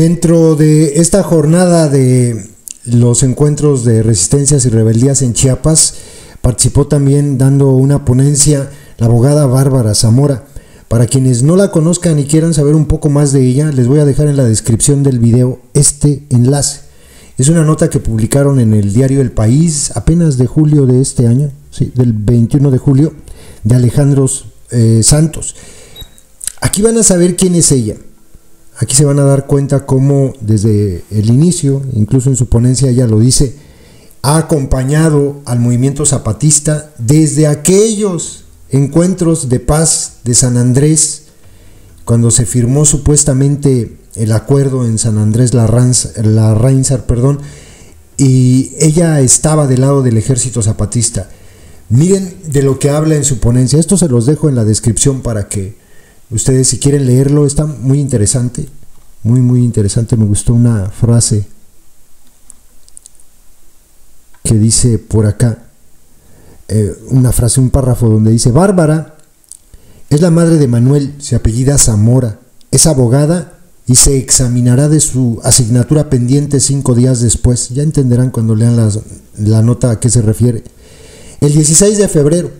Dentro de esta jornada de los encuentros de resistencias y rebeldías en Chiapas, participó también dando una ponencia la abogada Bárbara Zamora. Para quienes no la conozcan y quieran saber un poco más de ella, les voy a dejar en la descripción del video este enlace. Es una nota que publicaron en el diario El País apenas de julio de este año, sí, del 21 de julio, de Alejandro Santos. Aquí van a saber quién es ella. Aquí se van a dar cuenta cómo desde el inicio, incluso en su ponencia ella lo dice, ha acompañado al movimiento zapatista desde aquellos encuentros de paz de San Andrés, cuando se firmó supuestamente el acuerdo en San Andrés Larrainzar, y ella estaba del lado del ejército zapatista. Miren de lo que habla en su ponencia. Esto se los dejo en la descripción para que ustedes, si quieren leerlo, está muy interesante, muy interesante. Me gustó una frase que dice por acá, un párrafo donde dice: Bárbara es la madre de Manuel, se apellida Zamora, es abogada y se examinará de su asignatura pendiente 5 días después. Ya entenderán cuando lean la nota a qué se refiere. El 16 de febrero,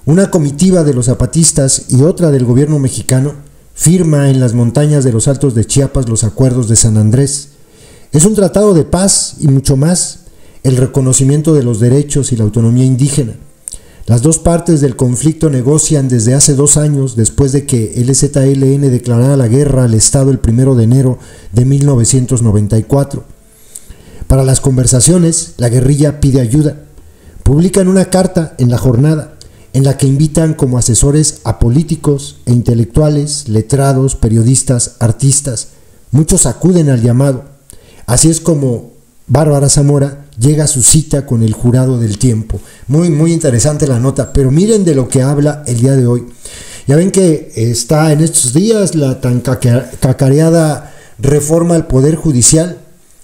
una comitiva de los zapatistas y otra del gobierno mexicano firma en las montañas de los Altos de Chiapas los acuerdos de San Andrés. Es un tratado de paz y mucho más, el reconocimiento de los derechos y la autonomía indígena. Las dos partes del conflicto negocian desde hace 2 años, después de que el EZLN declarara la guerra al Estado el 1 de enero de 1994. Para las conversaciones, la guerrilla pide ayuda. Publican una carta en la jornada, en la que invitan como asesores a políticos e intelectuales, letrados, periodistas, artistas. Muchos acuden al llamado. Así es como Bárbara Zamora llega a su cita con el jurado del tiempo. Muy interesante la nota, pero miren de lo que habla el día de hoy. Ya ven que está en estos días la tan cacareada reforma al Poder Judicial.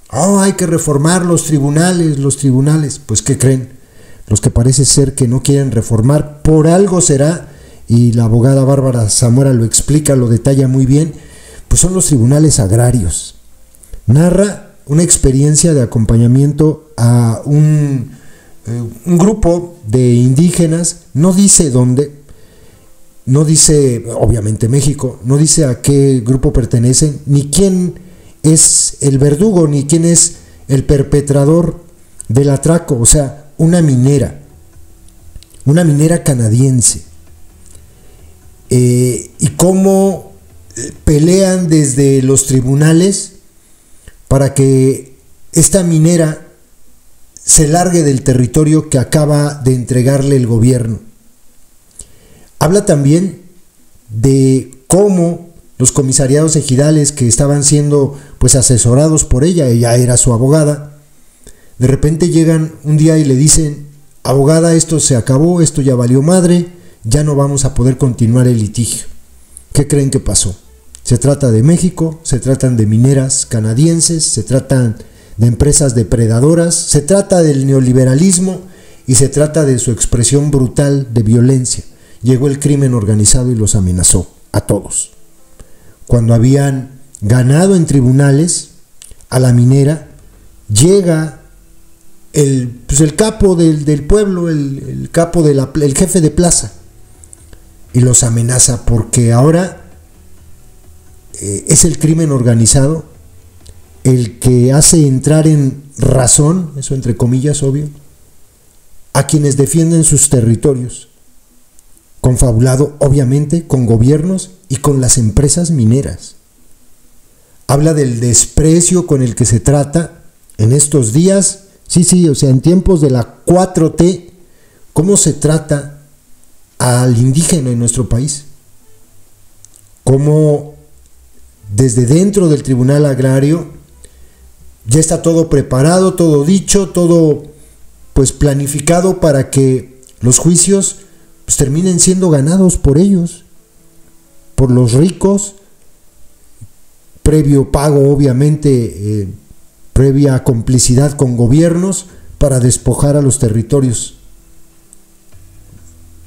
Hay que reformar los tribunales. Pues, ¿qué creen? Los que parece ser que no quieren reformar, por algo será, y la abogada Bárbara Zamora lo explica, lo detalla muy bien, pues son los tribunales agrarios. Narra una experiencia de acompañamiento a un grupo de indígenas, no dice dónde, no dice obviamente México, no dice a qué grupo pertenecen, ni quién es el verdugo, ni quién es el perpetrador del atraco. O sea, una minera canadiense, y cómo pelean desde los tribunales para que esta minera se largue del territorio que acaba de entregarle el gobierno. Habla también de cómo los comisariados ejidales que estaban siendo pues asesorados por ella era su abogada, de repente llegan un día y le dicen: abogada, esto se acabó, esto ya valió madre, ya no vamos a poder continuar el litigio. ¿Qué creen que pasó? Se trata de México, se tratan de mineras canadienses, se tratan de empresas depredadoras, se trata del neoliberalismo y se trata de su expresión brutal de violencia. Llegó el crimen organizado y los amenazó a todos. Cuando habían ganado en tribunales a la minera, llega el capo del pueblo, el capo el jefe de plaza, y los amenaza porque ahora es el crimen organizado el que hace entrar en razón, eso entre comillas, obvio, a quienes defienden sus territorios, confabulado obviamente con gobiernos y con las empresas mineras. Habla del desprecio con el que se trata en estos días. Sí, o sea, en tiempos de la 4T, ¿cómo se trata al indígena en nuestro país? Cómo desde dentro del Tribunal Agrario ya está todo preparado, todo dicho, todo pues planificado para que los juicios pues terminen siendo ganados por ellos, por los ricos, previo pago obviamente, previa complicidad con gobiernos para despojar a los territorios,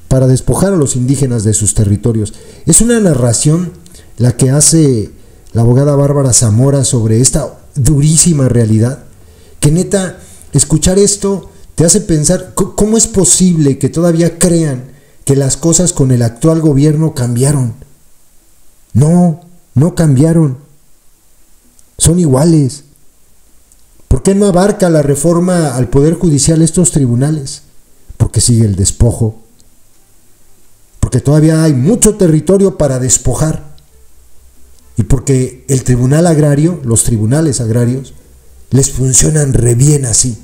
para despojar a los indígenas de sus territorios. Es una narración la que hace la abogada Bárbara Zamora sobre esta durísima realidad, que neta, escuchar esto te hace pensar, ¿cómo es posible que todavía crean que las cosas con el actual gobierno cambiaron? No, no cambiaron. Son iguales. ¿Por qué no abarca la reforma al Poder Judicial estos tribunales? Porque sigue el despojo. Porque todavía hay mucho territorio para despojar. Y porque el tribunal agrario, los tribunales agrarios, les funcionan re bien así.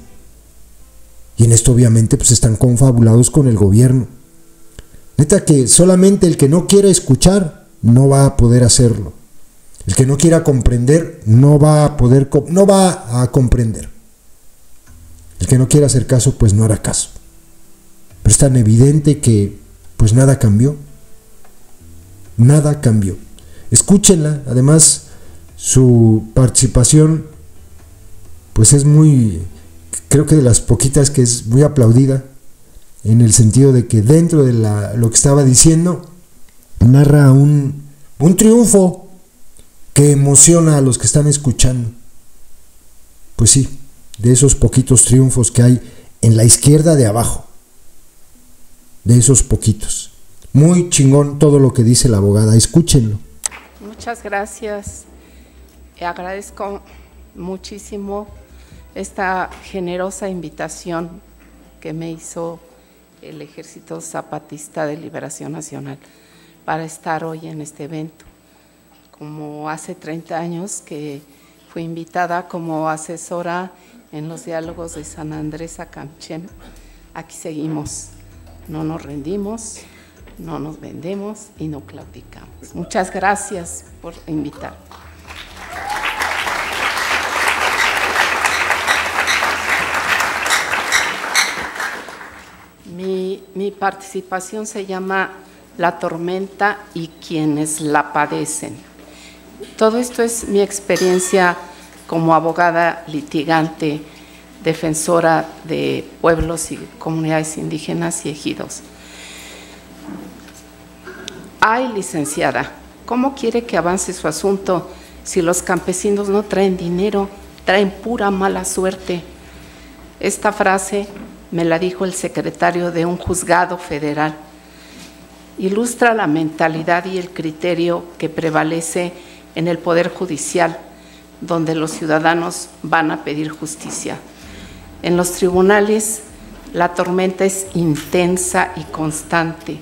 Y en esto obviamente pues están confabulados con el gobierno. Neta que solamente el que no quiera escuchar no va a poder hacerlo. El que no quiera comprender no va a comprender. El que no quiera hacer caso pues no hará caso. Pero es tan evidente que pues nada cambió. Nada cambió. Escúchenla, además su participación pues es muy, creo que de las poquitas que es muy aplaudida, en el sentido de que dentro de lo que estaba diciendo narra un triunfo que emociona a los que están escuchando. Pues sí, de esos poquitos triunfos que hay en la izquierda de abajo, de esos poquitos. Muy chingón todo lo que dice la abogada, escúchenlo. Muchas gracias. Agradezco muchísimo esta generosa invitación que me hizo el Ejército Zapatista de Liberación Nacional para estar hoy en este evento. Como hace 30 años que fui invitada como asesora en los diálogos de San Andrés Acamchen, aquí seguimos, no nos rendimos, no nos vendemos y no claudicamos. Muchas gracias por invitar. Mi participación se llama La tormenta y quienes la padecen. Todo esto es mi experiencia como abogada litigante, defensora de pueblos y comunidades indígenas y ejidos. Ay, licenciada, ¿cómo quiere que avance su asunto si los campesinos no traen dinero, traen pura mala suerte? Esta frase me la dijo el secretario de un juzgado federal. Ilustra la mentalidad y el criterio que prevalece en el Poder Judicial, donde los ciudadanos van a pedir justicia. En los tribunales, la tormenta es intensa y constante,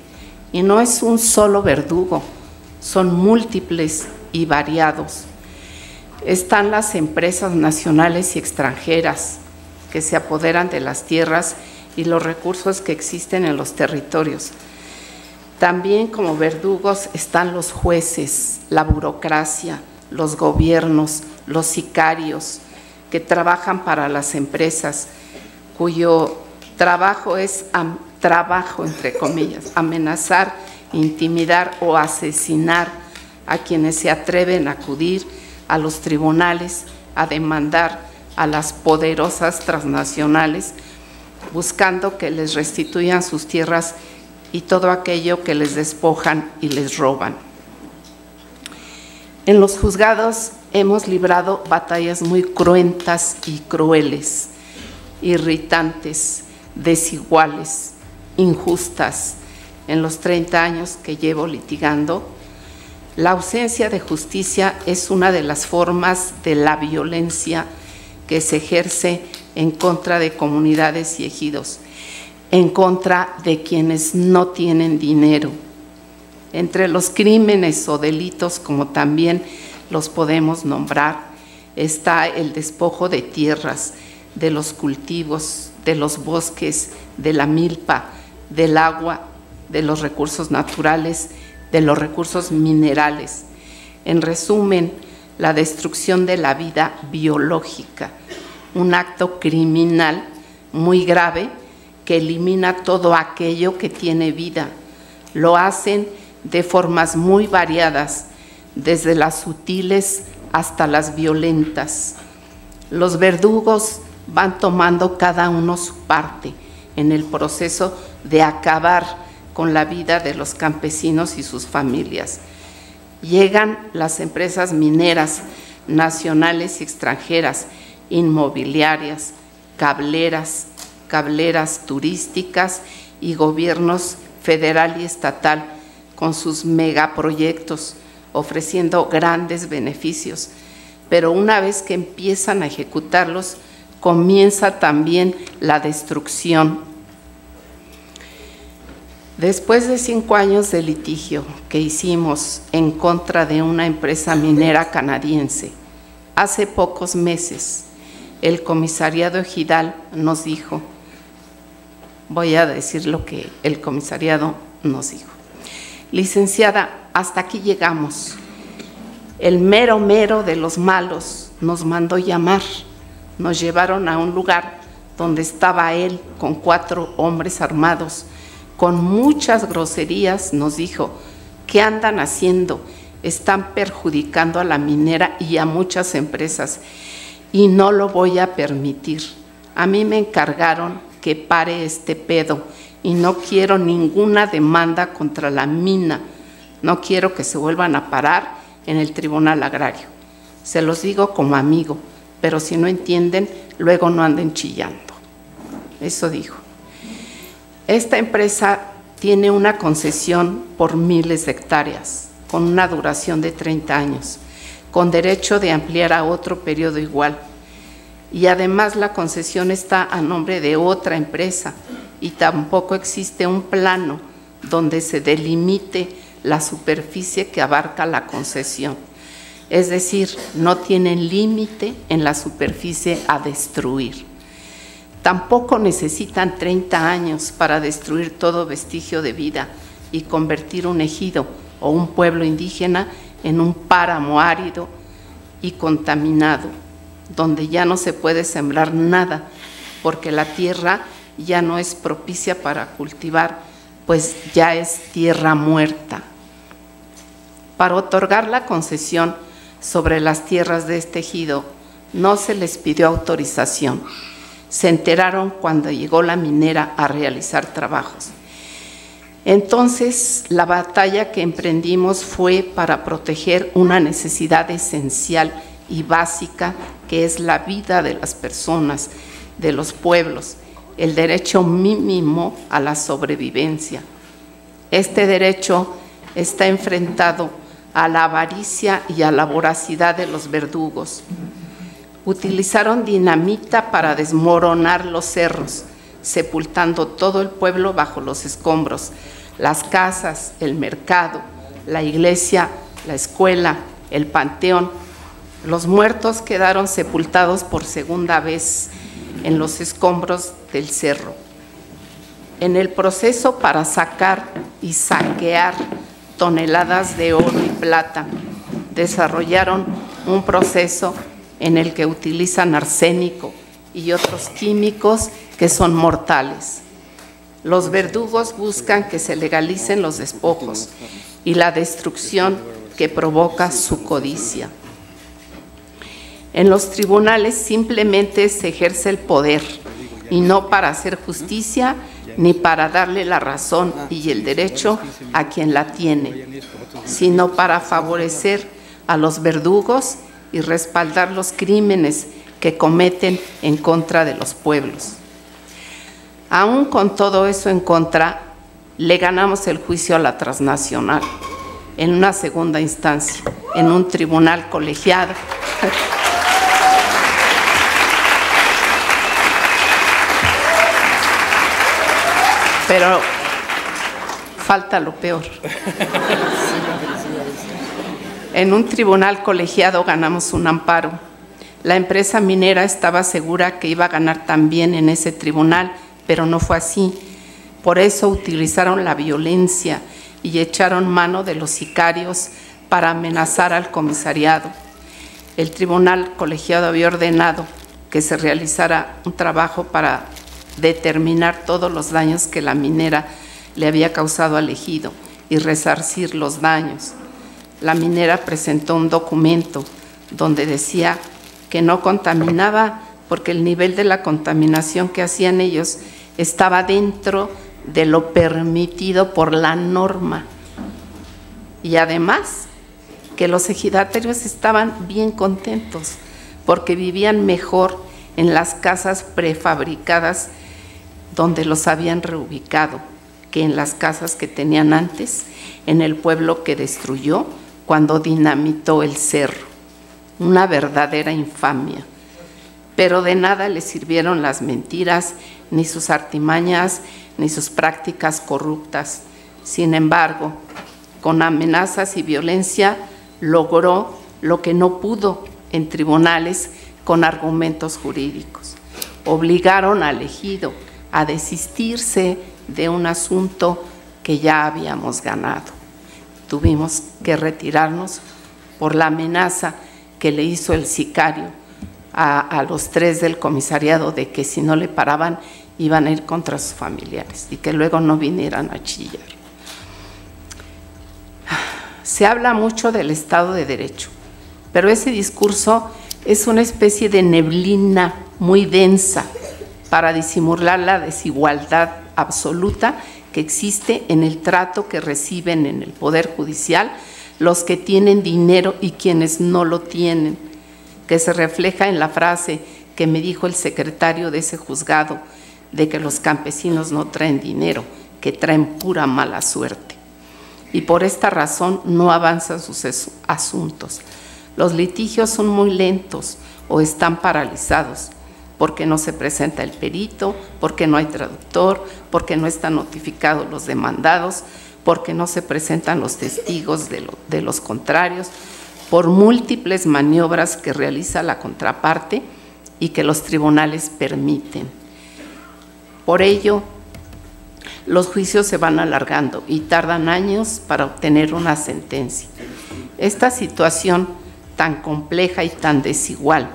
y no es un solo verdugo, son múltiples y variados. Están las empresas nacionales y extranjeras que se apoderan de las tierras y los recursos que existen en los territorios. También como verdugos están los jueces, la burocracia, los gobiernos, los sicarios que trabajan para las empresas, cuyo trabajo es trabajo, entre comillas, amenazar, intimidar o asesinar a quienes se atreven a acudir a los tribunales a demandar a las poderosas transnacionales, buscando que les restituyan sus tierras y todo aquello que les despojan y les roban. En los juzgados hemos librado batallas muy cruentas y crueles, irritantes, desiguales, injustas. En los 30 años que llevo litigando, la ausencia de justicia es una de las formas de la violencia que se ejerce en contra de comunidades y ejidos, en contra de quienes no tienen dinero. Entre los crímenes o delitos, como también los podemos nombrar, está el despojo de tierras, de los cultivos, de los bosques, de la milpa, del agua, de los recursos naturales, de los recursos minerales. En resumen, la destrucción de la vida biológica, un acto criminal muy grave que elimina todo aquello que tiene vida. Lo hacen de formas muy variadas, desde las sutiles hasta las violentas. Los verdugos van tomando cada uno su parte en el proceso de acabar con la vida de los campesinos y sus familias. Llegan las empresas mineras nacionales y extranjeras, inmobiliarias, cableras turísticas y gobiernos federal y estatal con sus megaproyectos, ofreciendo grandes beneficios. Pero una vez que empiezan a ejecutarlos, comienza también la destrucción. Después de 5 años de litigio que hicimos en contra de una empresa minera canadiense, hace pocos meses el comisariado ejidal nos dijo, voy a decir lo que el comisariado nos dijo: licenciada, hasta aquí llegamos. El mero de los malos nos mandó llamar. Nos llevaron a un lugar donde estaba él con 4 hombres armados, con muchas groserías. Nos dijo: ¿qué andan haciendo? Están perjudicando a la minera y a muchas empresas y no lo voy a permitir. A mí me encargaron que pare este pedo y no quiero ninguna demanda contra la mina. No quiero que se vuelvan a parar en el Tribunal Agrario. Se los digo como amigo, pero si no entienden, luego no anden chillando. Eso dijo. Esta empresa tiene una concesión por miles de hectáreas, con una duración de 30 años, con derecho de ampliar a otro periodo igual. Y además la concesión está a nombre de otra empresa y tampoco existe un plano donde se delimite la superficie que abarca la concesión. Es decir, no tienen límite en la superficie a destruir. Tampoco necesitan 30 años para destruir todo vestigio de vida y convertir un ejido o un pueblo indígena en un páramo árido y contaminado, donde ya no se puede sembrar nada, porque la tierra ya no es propicia para cultivar, pues ya es tierra muerta. Para otorgar la concesión sobre las tierras de este ejido, no se les pidió autorización. Se enteraron cuando llegó la minera a realizar trabajos. Entonces, la batalla que emprendimos fue para proteger una necesidad esencial y básica, que es la vida de las personas, de los pueblos, el derecho mínimo a la sobrevivencia. Este derecho está enfrentado a la avaricia y a la voracidad de los verdugos. Utilizaron dinamita para desmoronar los cerros, sepultando todo el pueblo bajo los escombros, las casas, el mercado, la iglesia, la escuela, el panteón. Los muertos quedaron sepultados por segunda vez en los escombros del cerro. En el proceso para sacar y saquear toneladas de oro y plata, desarrollaron un proceso en el que utilizan arsénico y otros químicos que son mortales. Los verdugos buscan que se legalicen los despojos y la destrucción que provoca su codicia. En los tribunales simplemente se ejerce el poder, y no para hacer justicia ni para darle la razón y el derecho a quien la tiene, sino para favorecer a los verdugos y respaldar los crímenes que cometen en contra de los pueblos. Aún con todo eso en contra, le ganamos el juicio a la transnacional en una segunda instancia, en un tribunal colegiado. Pero falta lo peor. En un tribunal colegiado ganamos un amparo. La empresa minera estaba segura que iba a ganar también en ese tribunal, pero no fue así. Por eso utilizaron la violencia y echaron mano de los sicarios para amenazar al comisariado. El tribunal colegiado había ordenado que se realizara un trabajo para determinar todos los daños que la minera le había causado al ejido y resarcir los daños. La minera presentó un documento donde decía que no contaminaba porque el nivel de la contaminación que hacían ellos estaba dentro de lo permitido por la norma. Y además que los ejidatarios estaban bien contentos porque vivían mejor en las casas prefabricadas donde los habían reubicado que en las casas que tenían antes en el pueblo que destruyó cuando dinamitó el cerro. Una verdadera infamia. Pero de nada les sirvieron las mentiras, ni sus artimañas, ni sus prácticas corruptas. Sin embargo, con amenazas y violencia logró lo que no pudo en tribunales con argumentos jurídicos. Obligaron al ejido a desistirse de un asunto que ya habíamos ganado. Tuvimos que retirarnos por la amenaza que le hizo el sicario a los 3 del comisariado de que si no le paraban iban a ir contra sus familiares y que luego no vinieran a chillar. Se habla mucho del Estado de Derecho, pero ese discurso es una especie de neblina muy densa para disimular la desigualdad absoluta que existe en el trato que reciben en el Poder Judicial los que tienen dinero y quienes no lo tienen, que se refleja en la frase que me dijo el secretario de ese juzgado de que los campesinos no traen dinero, que traen pura mala suerte. Y por esta razón no avanzan sus asuntos. Los litigios son muy lentos o están paralizados porque no se presenta el perito, porque no hay traductor, porque no están notificados los demandados, porque no se presentan los testigos de los contrarios, por múltiples maniobras que realiza la contraparte y que los tribunales permiten. Por ello, los juicios se van alargando y tardan años para obtener una sentencia. Esta situación tan compleja y tan desigual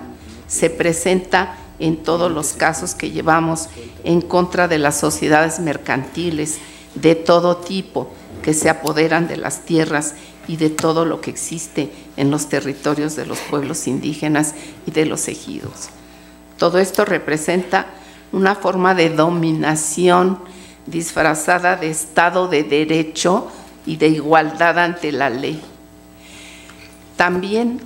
se presenta en todos los casos que llevamos en contra de las sociedades mercantiles de todo tipo que se apoderan de las tierras y de todo lo que existe en los territorios de los pueblos indígenas y de los ejidos. Todo esto representa una forma de dominación disfrazada de Estado de Derecho y de igualdad ante la ley. También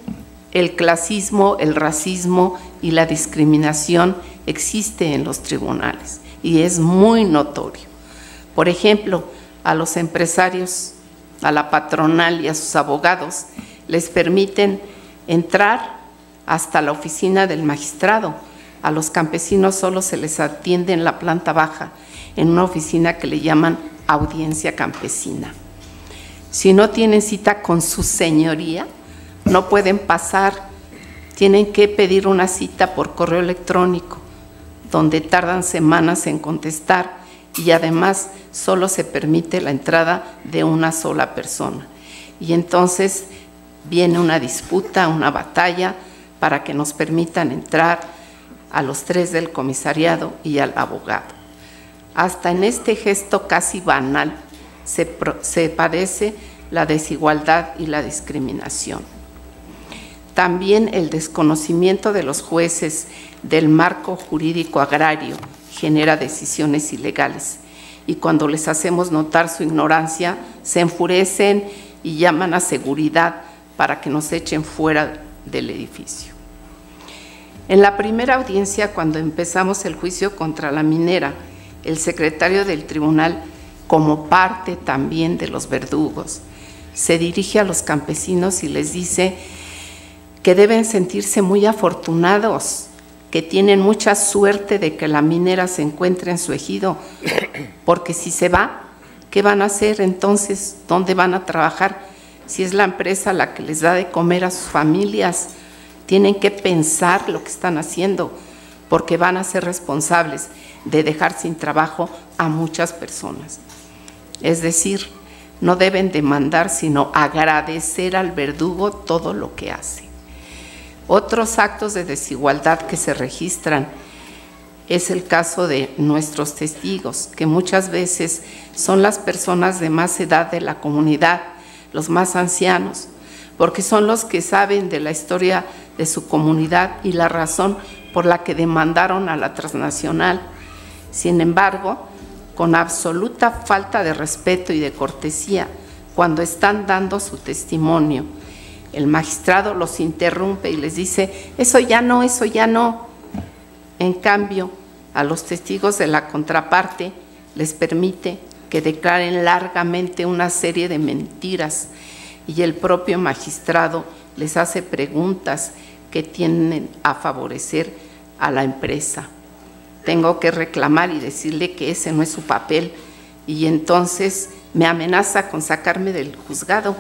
el clasismo, el racismo y la discriminación existe en los tribunales y es muy notorio. Por ejemplo, a los empresarios, a la patronal y a sus abogados les permiten entrar hasta la oficina del magistrado. A los campesinos solo se les atiende en la planta baja, en una oficina que le llaman audiencia campesina. Si no tienen cita con su señoría, no pueden pasar, tienen que pedir una cita por correo electrónico, donde tardan semanas en contestar y además solo se permite la entrada de una sola persona. Y entonces viene una disputa, una batalla para que nos permitan entrar a los 3 del comisariado y al abogado. Hasta en este gesto casi banal se padece la desigualdad y la discriminación. También el desconocimiento de los jueces del marco jurídico agrario genera decisiones ilegales y cuando les hacemos notar su ignorancia se enfurecen y llaman a seguridad para que nos echen fuera del edificio. En la primera audiencia, cuando empezamos el juicio contra la minera, el secretario del tribunal, como parte también de los verdugos, se dirige a los campesinos y les dice que deben sentirse muy afortunados, que tienen mucha suerte de que la minera se encuentre en su ejido, porque si se va, ¿qué van a hacer entonces? ¿Dónde van a trabajar? Si es la empresa la que les da de comer a sus familias, tienen que pensar lo que están haciendo, porque van a ser responsables de dejar sin trabajo a muchas personas. Es decir, no deben demandar, sino agradecer al verdugo todo lo que hace. Otros actos de desigualdad que se registran es el caso de nuestros testigos, que muchas veces son las personas de más edad de la comunidad, los más ancianos, porque son los que saben de la historia de su comunidad y la razón por la que demandaron a la transnacional. Sin embargo, con absoluta falta de respeto y de cortesía, cuando están dando su testimonio, El magistrado los interrumpe y les dice, eso ya no, eso ya no. En cambio, a los testigos de la contraparte les permite que declaren largamente una serie de mentiras y el propio magistrado les hace preguntas que tienden a favorecer a la empresa. Tengo que reclamar y decirle que ese no es su papel y entonces me amenaza con sacarme del juzgado.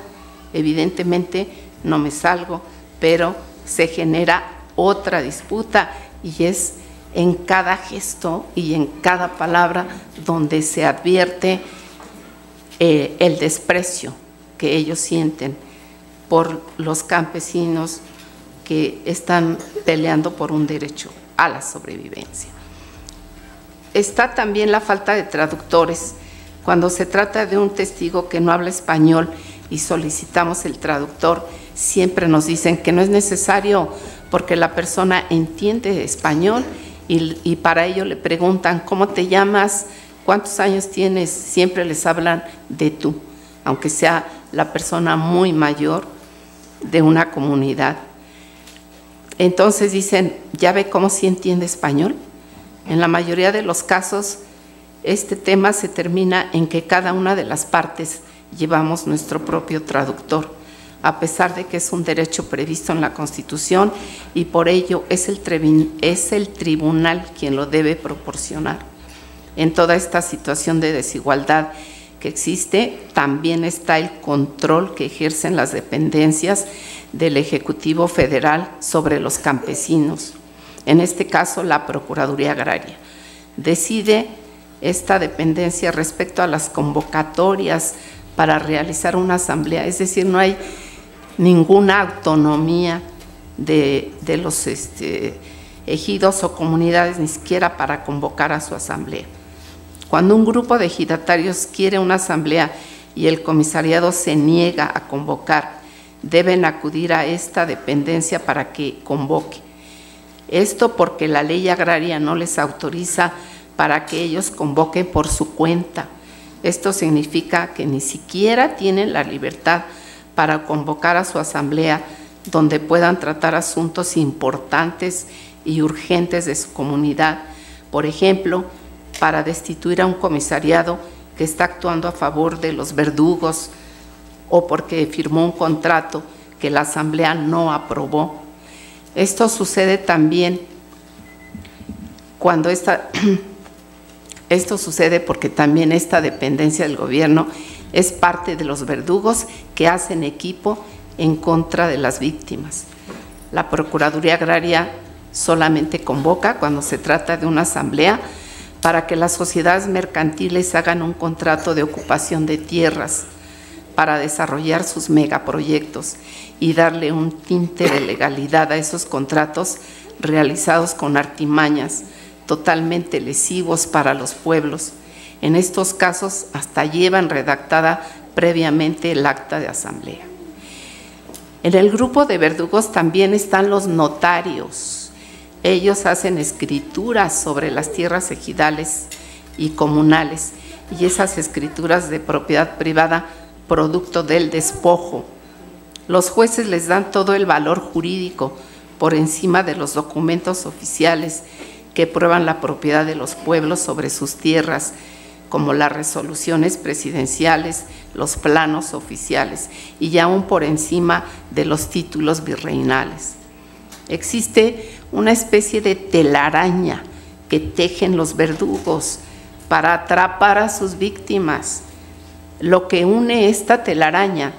Evidentemente no me salgo, pero se genera otra disputa y es en cada gesto y en cada palabra donde se advierte el desprecio que ellos sienten por los campesinos que están peleando por un derecho a la sobrevivencia. Está también la falta de traductores. Cuando se trata de un testigo que no habla español y solicitamos el traductor, siempre nos dicen que no es necesario porque la persona entiende español y para ello le preguntan, ¿cómo te llamas? ¿Cuántos años tienes? Siempre les hablan de tú, aunque sea la persona muy mayor de una comunidad. Entonces dicen, ¿ya ve cómo sí entiende español? En la mayoría de los casos, este tema se termina en que cada una de las partes llevamos nuestro propio traductor, a pesar de que es un derecho previsto en la Constitución y por ello es el tribunal quien lo debe proporcionar. En toda esta situación de desigualdad que existe, también está el control que ejercen las dependencias del Ejecutivo Federal sobre los campesinos. En este caso, la Procuraduría Agraria. Decide esta dependencia respecto a las convocatorias para realizar una asamblea, es decir, no hay ninguna autonomía de los ejidos o comunidades, ni siquiera para convocar a su asamblea. Cuando un grupo de ejidatarios quiere una asamblea y el comisariado se niega a convocar, deben acudir a esta dependencia para que convoque. Esto porque la ley agraria no les autoriza para que ellos convoquen por su cuenta. Esto significa que ni siquiera tienen la libertad para convocar a su asamblea donde puedan tratar asuntos importantes y urgentes de su comunidad. Por ejemplo, para destituir a un comisariado que está actuando a favor de los verdugos o porque firmó un contrato que la asamblea no aprobó. Esto sucede también cuando esto sucede porque también esta dependencia del gobierno es parte de los verdugos que hacen equipo en contra de las víctimas. La Procuraduría Agraria solamente convoca cuando se trata de una asamblea para que las sociedades mercantiles hagan un contrato de ocupación de tierras para desarrollar sus megaproyectos y darle un tinte de legalidad a esos contratos realizados con artimañas totalmente lesivos para los pueblos. En estos casos hasta llevan redactada previamente el acta de asamblea. En el grupo de verdugos también están los notarios. Ellos hacen escrituras sobre las tierras ejidales y comunales y esas escrituras de propiedad privada producto del despojo. Los jueces les dan todo el valor jurídico por encima de los documentos oficiales que prueban la propiedad de los pueblos sobre sus tierras, como las resoluciones presidenciales, los planos oficiales y aún por encima de los títulos virreinales. Existe una especie de telaraña que tejen los verdugos para atrapar a sus víctimas. Lo que une esta telaraña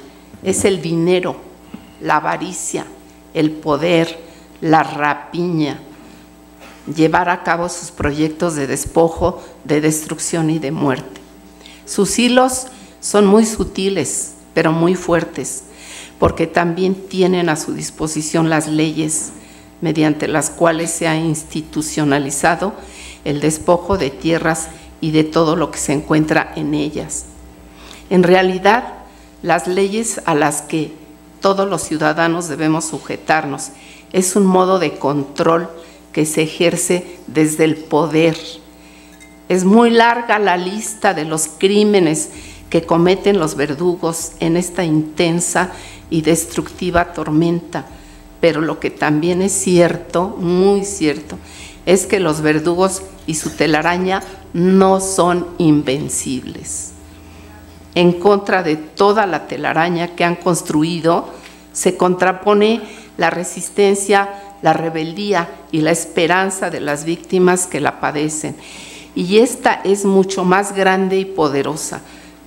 es el dinero, la avaricia, el poder, la rapiña, llevar a cabo sus proyectos de despojo, de destrucción y de muerte. Sus hilos son muy sutiles, pero muy fuertes, porque también tienen a su disposición las leyes mediante las cuales se ha institucionalizado el despojo de tierras y de todo lo que se encuentra en ellas. En realidad, las leyes a las que todos los ciudadanos debemos sujetarnos es un modo de control que se ejerce desde el poder. Es muy larga la lista de los crímenes que cometen los verdugos en esta intensa y destructiva tormenta. Pero lo que también es cierto, muy cierto, es que los verdugos y su telaraña no son invencibles. En contra de toda la telaraña que han construido, se contrapone la resistencia, la rebeldía y la esperanza de las víctimas que la padecen. Y esta es mucho más grande y poderosa,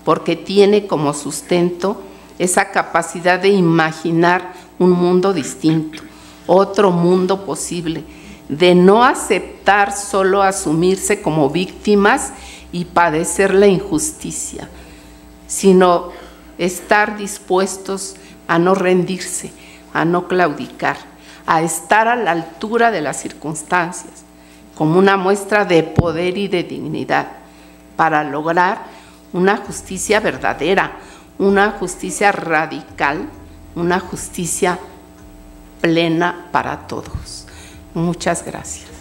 porque tiene como sustento esa capacidad de imaginar un mundo distinto, otro mundo posible, de no aceptar solo asumirse como víctimas y padecer la injusticia, sino estar dispuestos a no rendirse, a no claudicar, a estar a la altura de las circunstancias, como una muestra de poder y de dignidad, para lograr una justicia verdadera, una justicia radical, una justicia plena para todos. Muchas gracias.